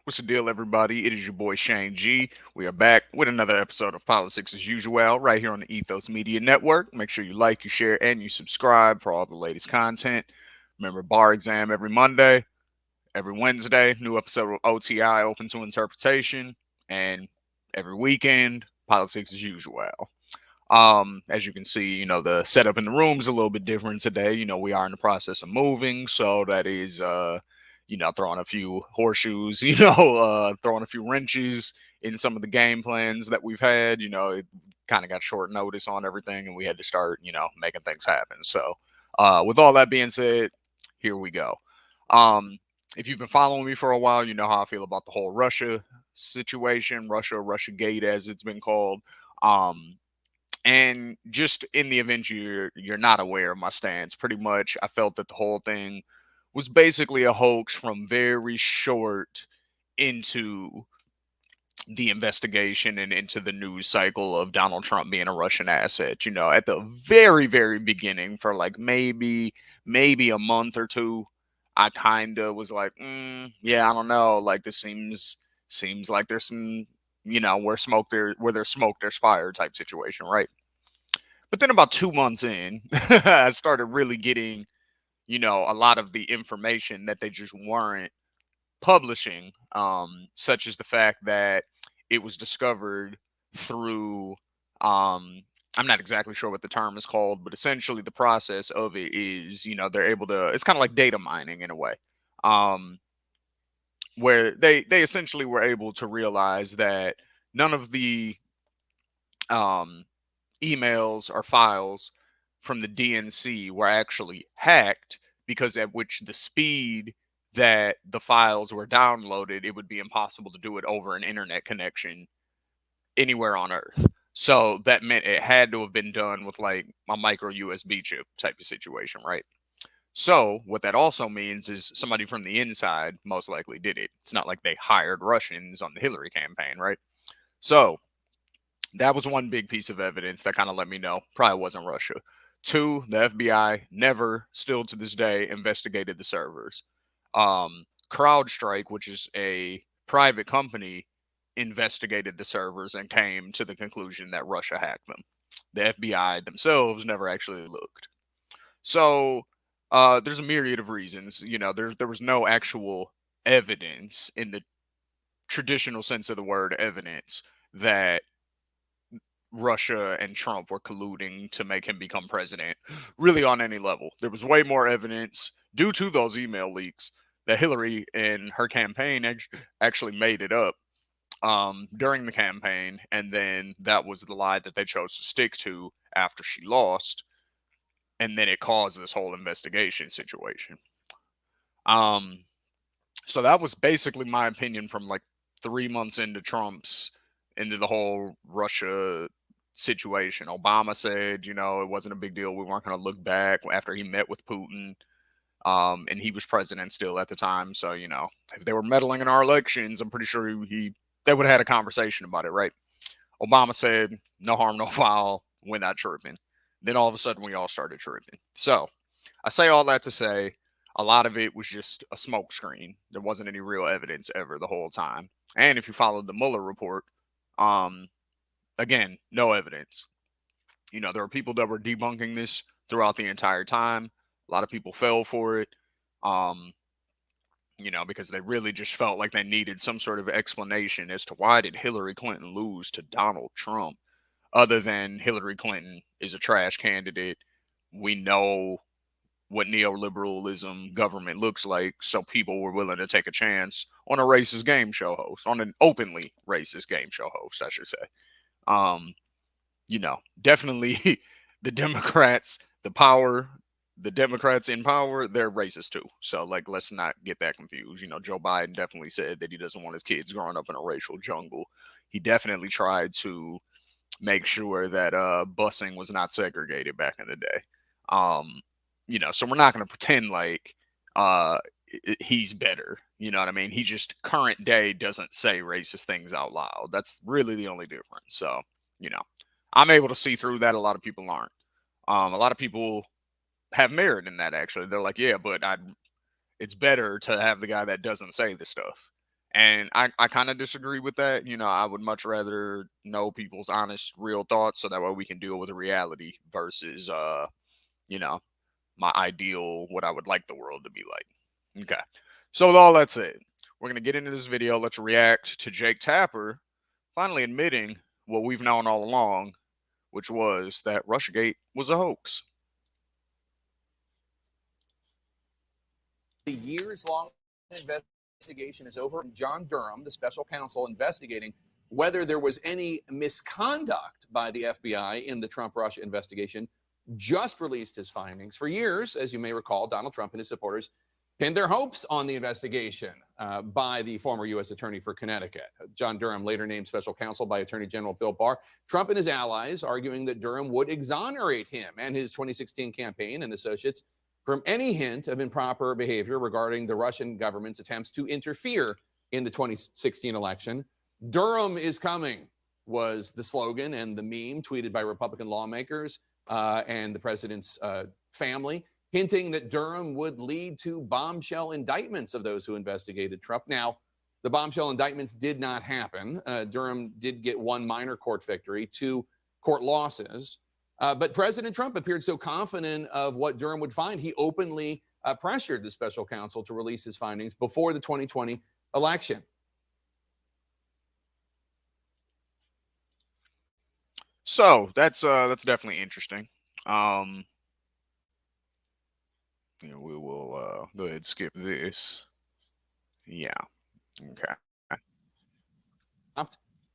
What's the deal, everybody? It is your boy Shane G. We are back with another episode of Politics as Usual, right here on the Ethos Media Network. Make sure you like, you share, and you subscribe for all the latest content. Remember, bar exam every Monday, every Wednesday, new episode of OTI, Open to Interpretation, and every weekend, Politics as Usual. As you can see, the setup in the room is a little bit different today. We are in the process of moving, so that is throwing a few horseshoes, throwing a few wrenches in some of the game plans that we've had. It kind of got short notice on everything, and we had to start, making things happen. So, with all that being said, here we go. Um, if you've been following me for a while, you know how I feel about the whole Russia situation, Russiagate, as it's been called. Um, and just in the event you're not aware of my stance, pretty much I felt that the whole thing was basically a hoax from very short into the investigation and into the news cycle of Donald Trump being a Russian asset. At the very, very beginning, for like maybe a month or two, I kind of was like, yeah, I don't know. Like this seems like there's some, where there's smoke, there's fire type situation, right? But then about 2 months in, I started really getting, a lot of the information that they just weren't publishing, such as the fact that it was discovered through, I'm not exactly sure what the term is called, but essentially the process of it is, they're able to, it's kind of like data mining in a way, um, where they essentially were able to realize that none of the um, emails or files from the DNC were actually hacked, because at which the speed that the files were downloaded, it would be impossible to do it over an internet connection anywhere on earth. So that meant it had to have been done with like a micro USB chip type of situation, right? So what that also means is somebody from the inside most likely did it. It's not like they hired Russians on the Hillary campaign, right? So that was one big piece of evidence that kind of let me know probably wasn't Russia. Two, the FBI never, still to this day, investigated the servers. CrowdStrike, which is a private company, investigated the servers and came to the conclusion that Russia hacked them. The FBI themselves never actually looked. So there's a myriad of reasons. There was no actual evidence in the traditional sense of the word evidence that Russia and Trump were colluding to make him become president, really on any level. There was way more evidence due to those email leaks that Hillary and her campaign actually made it up during the campaign, and then that was the lie that they chose to stick to after she lost, and then it caused this whole investigation situation. Um, so that was basically my opinion from like 3 months into the whole Russia situation. Obama said, it wasn't a big deal. We weren't going to look back after he met with Putin. And he was president still at the time. So, if they were meddling in our elections, I'm pretty sure they would have had a conversation about it, right? Obama said, no harm, no foul. We're not tripping. Then all of a sudden, we all started tripping. So, I say all that to say a lot of it was just a smokescreen. There wasn't any real evidence ever the whole time. And if you followed the Mueller report, um, again, no evidence. There were people that were debunking this throughout the entire time. A lot of people fell for it, um, because they really just felt like they needed some sort of explanation as to why did Hillary Clinton lose to Donald Trump, other than Hillary Clinton is a trash candidate. We know what neoliberalism government looks like, so people were willing to take a chance on a racist game show host, on an openly racist game show host, I should say. Um, Definitely the Democrats, the Democrats in power, they're racist too. So, like, let's not get that confused. Joe Biden definitely said that he doesn't want his kids growing up in a racial jungle. He definitely tried to make sure that busing was not segregated back in the day. Um, so we're not going to pretend like uh, he's better. You know what I mean? He just current day doesn't say racist things out loud. That's really the only difference. So, you know, I'm able to see through that. A lot of people aren't. A lot of people have merit in that. Actually, they're like, yeah, but it's better to have the guy that doesn't say the stuff. And I kind of disagree with that. I would much rather know people's honest, real thoughts so that way we can deal with reality versus, you know, my ideal, what I would like the world to be like. Okay. So, with all that said, we're going to get into this video. Let's react to Jake Tapper finally admitting what we've known all along, which was that Russiagate was a hoax. The years-long investigation is over. John Durham, the special counsel investigating whether there was any misconduct by the FBI in the Trump-Russia investigation, just released his findings. For years, as you may recall, Donald Trump and his supporters pinned their hopes on the investigation by the former U.S. Attorney for Connecticut. John Durham, later named special counsel by Attorney General Bill Barr. Trump and his allies arguing that Durham would exonerate him and his 2016 campaign and associates from any hint of improper behavior regarding the Russian government's attempts to interfere in the 2016 election. Durham is coming was the slogan and the meme tweeted by Republican lawmakers and the president's family, hinting that Durham would lead to bombshell indictments of those who investigated Trump. Now, the bombshell indictments did not happen. Durham did get one minor court victory, two court losses. But President Trump appeared so confident of what Durham would find, he openly pressured the special counsel to release his findings before the 2020 election. So that's definitely interesting. We will go ahead and skip this. Yeah. Okay.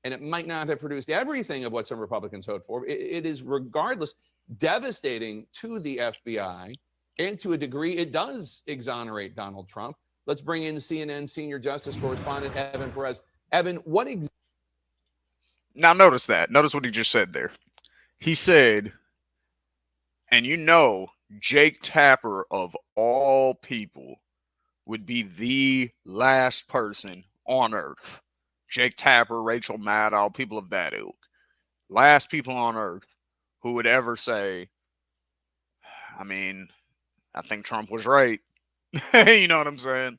And it might not have produced everything of what some Republicans hoped for. It is, regardless, devastating to the FBI, and to a degree, it does exonerate Donald Trump. Let's bring in CNN senior justice correspondent Evan Perez. Evan, what exactly? Now notice that. Notice what he just said there. He said, and Jake Tapper of all people would be the last person on earth. Jake Tapper, Rachel Maddow, people of that ilk. Last people on earth who would ever say, I mean, I think Trump was right. You know what I'm saying?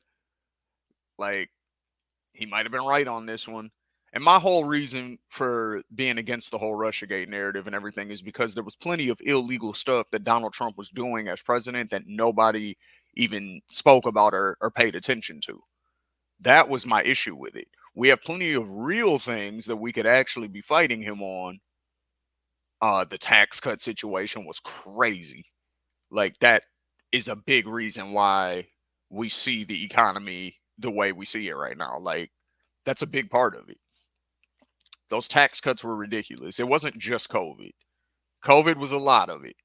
Like, he might have been right on this one. And my whole reason for being against the whole Russiagate narrative and everything is because there was plenty of illegal stuff that Donald Trump was doing as president that nobody even spoke about or paid attention to. That was my issue with it. We have plenty of real things that we could actually be fighting him on. The tax cut situation was crazy. Like, that is a big reason why we see the economy the way we see it right now. Like, that's a big part of it. Those tax cuts were ridiculous. It wasn't just COVID. COVID was a lot of it.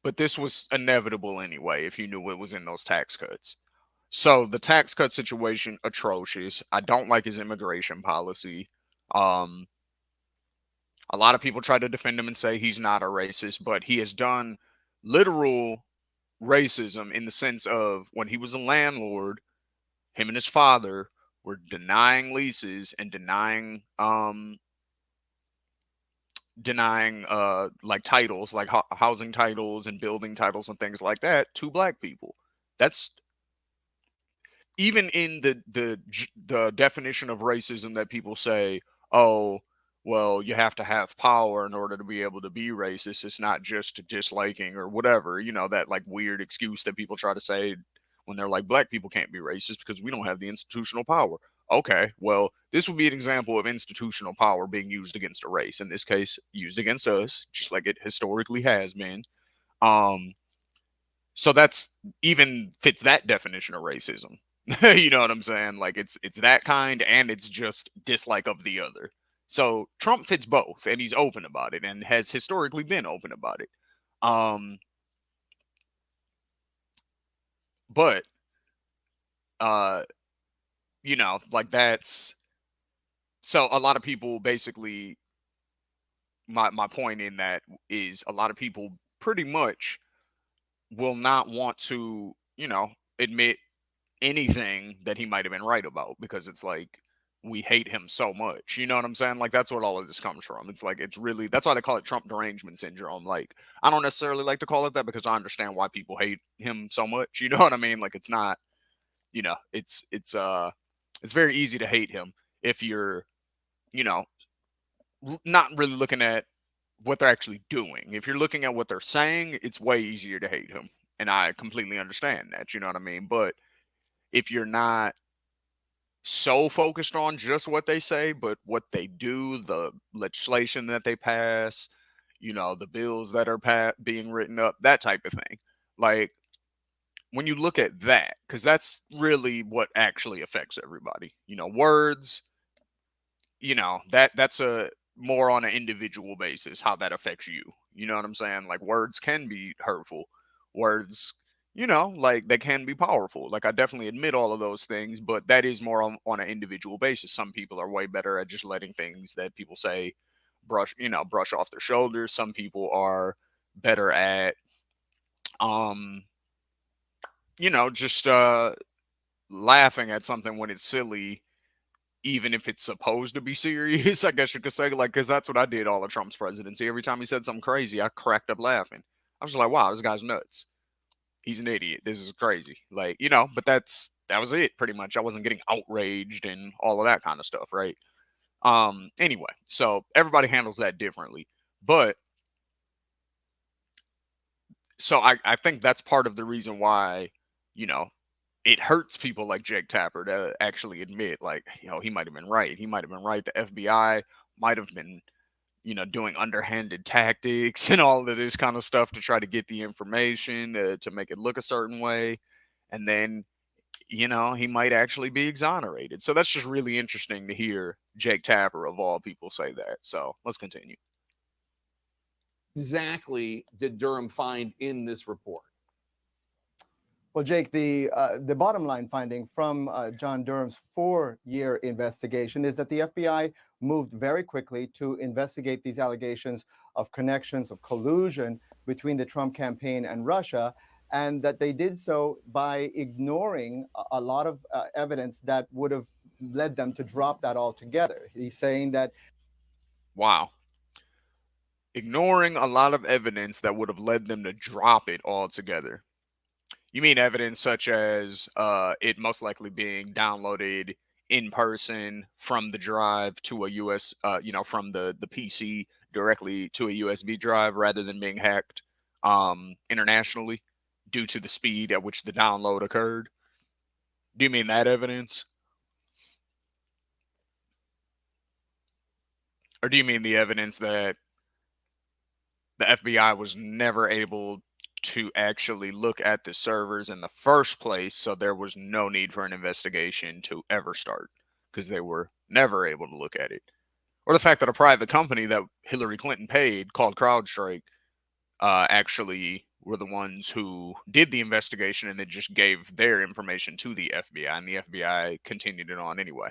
But this was inevitable anyway if you knew what was in those tax cuts. So the tax cut situation, atrocious. I don't like his immigration policy. Um, a lot of people try to defend him and say he's not a racist, but he has done literal racism in the sense of when he was a landlord, him and his father were denying leases and denying like titles, like housing titles and building titles and things like that to black people. That's even in the definition of racism that people say, oh, well, you have to have power in order to be able to be racist. It's not just disliking or whatever, that like weird excuse that people try to say when they're like, black people can't be racist because we don't have the institutional power. Okay, well, this would be an example of institutional power being used against a race. In this case, used against us, just like it historically has been. So that's even fits that definition of racism. You know what I'm saying? Like, it's that kind, and it's just dislike of the other. So Trump fits both, and he's open about it, and has historically been open about it. But like, that's so a lot of people basically, my point in that is a lot of people pretty much will not want to, admit anything that he might have been right about, because it's like we hate him so much. You know what I'm saying? Like, that's what all of this comes from. It's like, it's really, that's why they call it Trump derangement syndrome. Like, I don't necessarily like to call it that because I understand why people hate him so much. You know what I mean? Like, it's not, it's It's very easy to hate him if you're, you know, not really looking at what they're actually doing. If you're looking at what they're saying, it's way easier to hate him. And I completely understand that, you know what I mean? But if you're not so focused on just what they say, but what they do, the legislation that they pass, the bills that are being written up, that type of thing. Like when you look at that, because that's really what actually affects everybody. Words, that's a more on an individual basis how that affects you. You know what I'm saying? Like words can be hurtful. Words, like they can be powerful. Like I definitely admit all of those things, but that is more on an individual basis. Some people are way better at just letting things that people say brush off their shoulders. Some people are better at um just laughing at something when it's silly, even if it's supposed to be serious, I guess you could say, like, because that's what I did all of Trump's presidency. Every time he said something crazy, I cracked up laughing. I was just like, wow, this guy's nuts. He's an idiot. This is crazy. Like, but that was it pretty much. I wasn't getting outraged and all of that kind of stuff, right? Anyway, so everybody handles that differently. But so I think that's part of the reason why, you know, it hurts people like Jake Tapper to actually admit, like, he might have been right. He might have been right. The FBI might have been, doing underhanded tactics and all of this kind of stuff to try to get the information to make it look a certain way. And then, he might actually be exonerated. So that's just really interesting to hear Jake Tapper, of all people, say that. So let's continue. Exactly did Durham find in this report? Well, Jake, the bottom line finding from John Durham's 4-year investigation is that the FBI moved very quickly to investigate these allegations of connections of collusion between the Trump campaign and Russia, and that they did so by ignoring a lot of evidence that would have led them to drop that altogether. He's saying that Wow. Ignoring a lot of evidence that would have led them to drop it altogether. You mean evidence such as it most likely being downloaded in person from the drive to a US, from the PC directly to a USB drive rather than being hacked internationally due to the speed at which the download occurred? Do you mean that evidence? Or do you mean the evidence that the FBI was never able to actually look at the servers in the first place, so there was no need for an investigation to ever start because they were never able to look at it? Or the fact that a private company that Hillary Clinton paid, called CrowdStrike, actually were the ones who did the investigation and then just gave their information to the FBI, and the FBI continued it on anyway.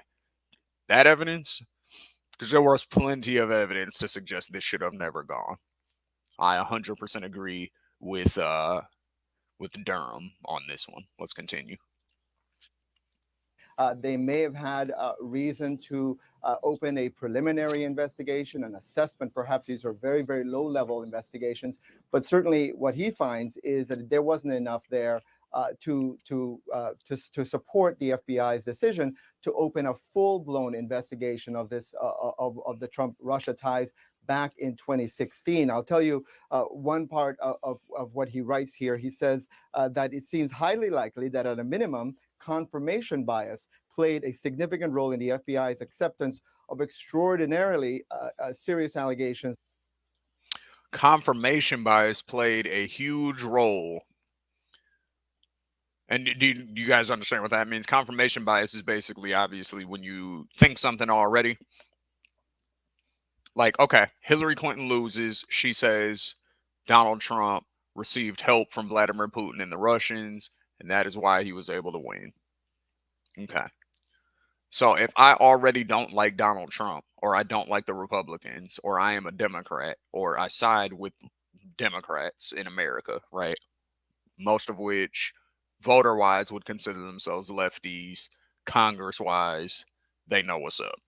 That evidence? Because there was plenty of evidence to suggest this should have never gone. I 100% agree with Durham on this one. Let's continue. they may have had reason to open a preliminary investigation, an assessment. Perhaps these are very, very low level investigations. But certainly, what he finds is that there wasn't enough there to support the FBI's decision to open a full blown investigation of this of the Trump Russia ties back in 2016. I'll tell you one part of what he writes here. He says that it seems highly likely that at a minimum, confirmation bias played a significant role in the FBI's acceptance of extraordinarily serious allegations. Confirmation bias played a huge role. And do you guys understand what that means? Confirmation bias is basically, obviously, when you think something already. Like, okay, Hillary Clinton loses. She says Donald Trump received help from Vladimir Putin and the Russians, and that is why he was able to win. Okay. So if I already don't like Donald Trump, or I don't like the Republicans, or I am a Democrat, or I side with Democrats in America, right? Most of which, voter wise, would consider themselves lefties. Congress wise, they know what's up.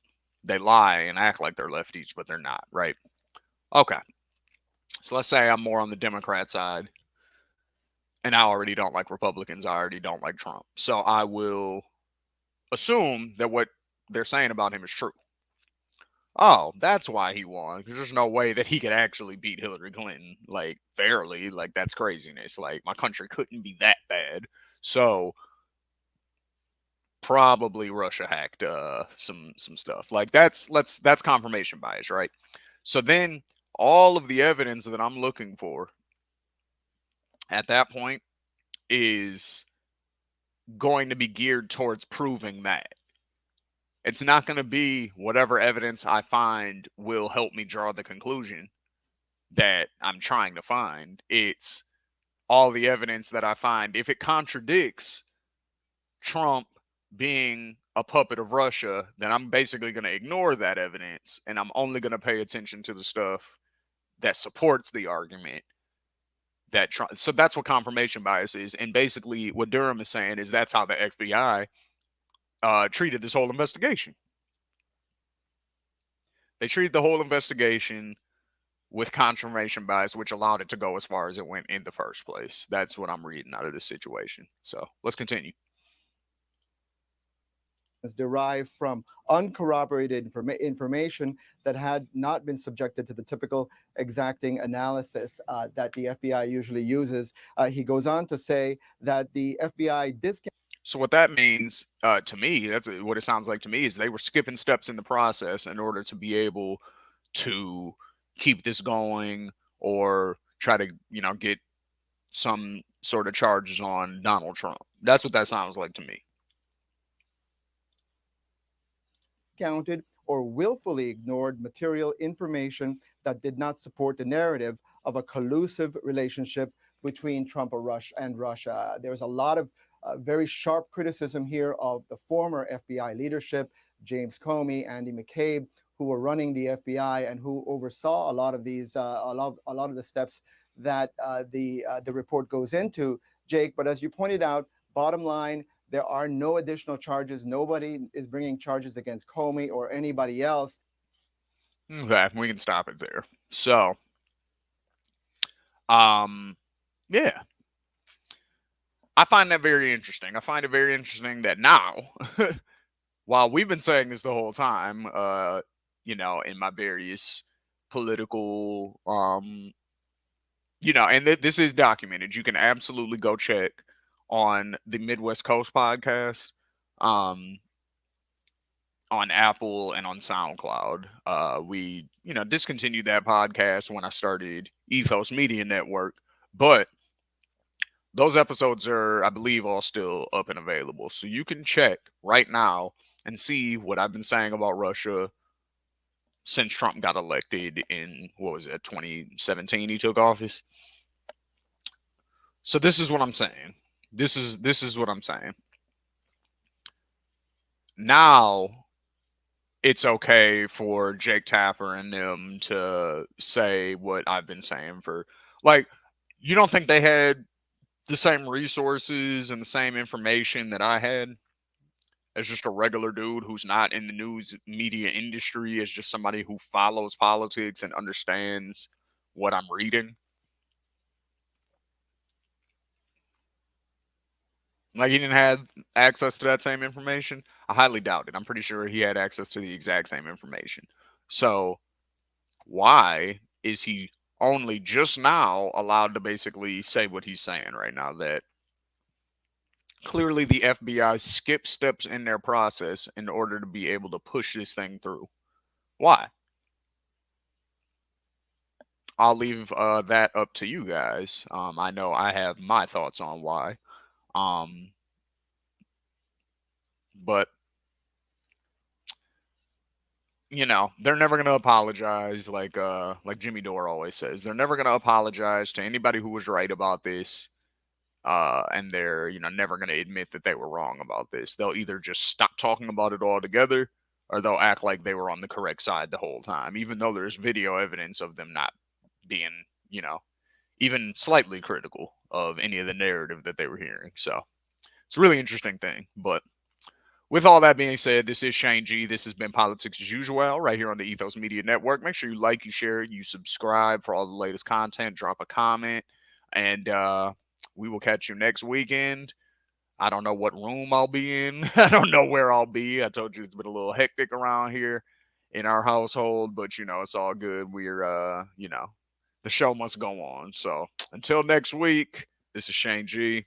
They lie and act like they're lefties, but they're not, right? Okay. So let's say I'm more on the Democrat side, and I already don't like Republicans. I already don't like Trump. So I will assume that what they're saying about him is true. Oh, that's why he won. Because there's no way that he could actually beat Hillary Clinton, like, fairly. Like, that's craziness. Like, my country couldn't be that bad. So, probably Russia hacked some stuff. Like, that's confirmation bias, right? So then all of the evidence that I'm looking for at that point is going to be geared towards proving that. It's not going to be whatever evidence I find will help me draw the conclusion that I'm trying to find. It's all the evidence that I find. If it contradicts Trump being a puppet of Russia, then I'm basically going to ignore that evidence and I'm only going to pay attention to the stuff that supports the argument that Trump. So that's what confirmation bias is. And basically, what Durham is saying is that's how the FBI treated this whole investigation. They treated the whole investigation with confirmation bias, which allowed it to go as far as it went in the first place. That's what I'm reading out of this situation. So let's continue. Is derived from uncorroborated information that had not been subjected to the typical exacting analysis that the FBI usually uses. He goes on to say that the FBI discounted. So what that means to me, that's what it sounds like to me, is they were skipping steps in the process in order to be able to keep this going or try to, get some sort of charges on Donald Trump. That's what that sounds like to me. Counted or willfully ignored material information that did not support the narrative of a collusive relationship between Trump and Russia. There's a lot of very sharp criticism here of the former FBI leadership, James Comey, Andy McCabe, who were running the FBI and who oversaw a lot of these, a lot of the steps that the report goes into, Jake. But as you pointed out, bottom line, there are no additional charges. Nobody is bringing charges against Comey or anybody else. Okay, we can stop it there. So, yeah, I find that very interesting. I find it very interesting that now, while we've been saying this the whole time, in my various political, and this is documented. You can absolutely go check on the Midwest Coast podcast, um, on Apple and on SoundCloud. We, discontinued that podcast when I started Ethos Media Network, but those episodes are, I believe, all still up and available. So you can check right now and see what I've been saying about Russia since Trump got elected in, what was it, 2017 he took office. So this is what I'm saying. This is what I'm saying. Now it's okay for Jake Tapper and them to say what I've been saying for, like, you don't think they had the same resources and the same information that I had as just a regular dude who's not in the news media industry, as just somebody who follows politics and understands what I'm reading? Like, he didn't have access to that same information? I highly doubt it. I'm pretty sure he had access to the exact same information. So, why is he only just now allowed to basically say what he's saying right now? That clearly the FBI skipped steps in their process in order to be able to push this thing through. Why? I'll leave that up to you guys. I know I have my thoughts on why. Um, but they're never gonna apologize, like Jimmy Dore always says. They're never gonna apologize to anybody who was right about this. And they're, never gonna admit that they were wrong about this. They'll either just stop talking about it altogether, or they'll act like they were on the correct side the whole time, even though there's video evidence of them not being, even slightly critical of any of the narrative that they were hearing. So it's a really interesting thing. But with all that being said, this is Shane G. This has been Politics as Usual right here on the Ethos Media Network. Make sure you like, you share, you subscribe for all the latest content. Drop a comment, and we will catch you next weekend. I don't know what room I'll be in. I don't know where I'll be. I told you it's been a little hectic around here in our household, but it's all good. We're the show must go on. So until next week, this is Shane G.